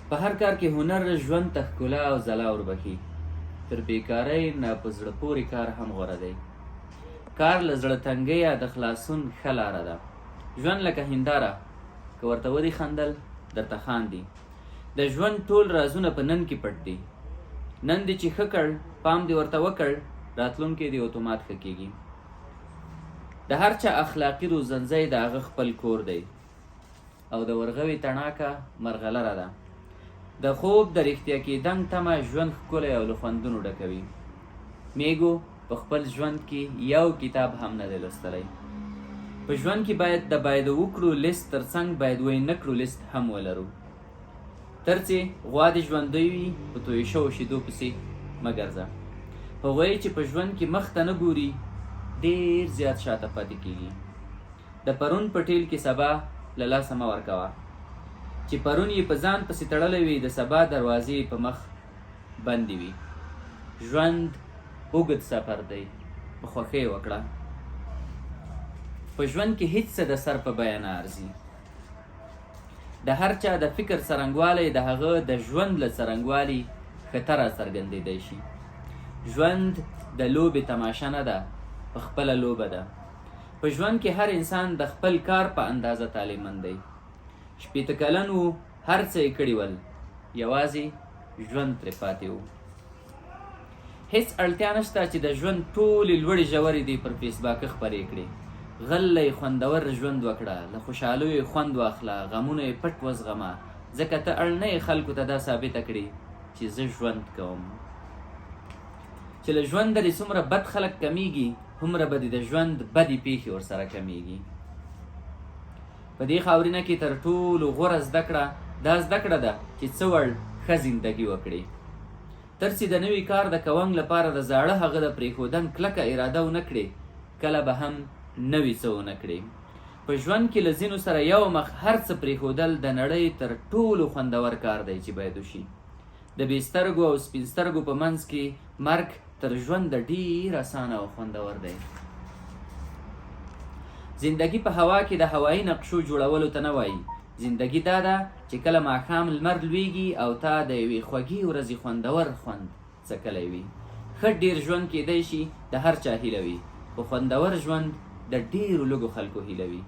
په هر کار کې هنر ژوند ته ښکلا او ځلا وربښي. تر بیکارۍ نه په زړه پورې کار هم غوره دی. کار له زړه تنګیه د خلاصون ښه لاره ده. ژوند لکه هنداره، که ورته ودې خندل درته خاندي. د ژوند ټول رازونه په نن کې پټ دي. نن دې چې ښه کړ، پام دې ورته وکړ، راتلونکی دې اتومات ښه کېږي. د هر چا اخلاقي روزنځی د هغه خپل کور دی، او د ورغوي تڼاکه مرغلره ده. د خوب د رښتیا کېدنګ تمه ژوند ښکلی او له خوندونو ډکوي. میږو په خپل ژوند کې یو کتاب هم نه دی لوستلی. په ژوند کې باید د باید وکړو لیست ترڅنګ باید وی نه کړو لیست هم ولرو. ترڅې غوا دې ژوندی وي، په تویې شوو شیدو پسې مه ګرځه. هغوی چې په ژوند کې مخ ته نه ګوري، ډېر زیات شاته پاتې کېږي. د پرون په ټیل کې سبا له لاسه مه ورکوه. چې پرون یې په ځان پسې تړلی وي، د سبا دروازې په مخ بندې وي. ژوند اوږد سفر دی، په خوښۍ وکړه. په ژوند کې هیڅ څه د سر په بیه نه ارزي. د هر چا د فکر څرنګوالی د هغه د ژوند له څرنګوالي ښه راڅرګندېدی شي. ژوند د لوبې تماشه نه ده، په خپله لوبه ده. په ژوند کې هر انسان د خپل کار په اندازه تعلیمند دی. 80 کلن و، هر څه یې کړي ول، یوازې ژوند ترې پاتې و. هیڅ اړتیا نشته چې د ژوند ټولې لوړې ژورې دې پر فیسباک خپرې کړې. غلی خوندور ژوند وکړه، له خوشحالیو خوند واخله، غمونه یې پټ وزغمه، ځکه ته اړ نه یې خلکو ته دا ثابته کړي چې زه ژوند کوم. چې له ژونده دې څومره بد خلک کمیږي، هومره به دې د ژوند بدې پیښې ورسره کمیږي. په دې خاورینه کې تر ټولو غوره زده کړه دا زده کړه ده چې څه وړ ښه زندګي وکړې. تر چې د نوي کار د کوونګ لپاره د زاړه هغه د پرېښودن کلکه اراده ونه کړې، کله به هم نوي څه ونه کړې. په ژوند کې له ځینو سره یو مخ هر څه پرېښودل د نړۍ تر ټولو خوندور کار دی چې باید وشي. د بې سترګو او سپین سترګو په منځ کې مرګ تر ژوند ډېر اسانه او خوندور دی. زندگی په هوا کې د هوایي نقشو جوړولو ته نه وایي. زندگی دا ده چې کله ماښام لمر لویږي او تا د یوې خوږې ورځې خوندور خوند څکلی وي. ښه ډېر ژوند کیدی شي د هر چا هیله وي، خو خوندور ژوند د ډېرو لږو خلکو هیله وي.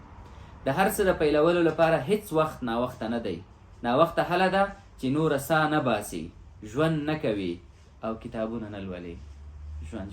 د هر څه د پیلولو لپاره هیڅ وخت ناوخته نه دی. ناوخته هله ده چې نوره ساه نه باسي، ژوند نه کوي او کتابونه نه لولي. ژوند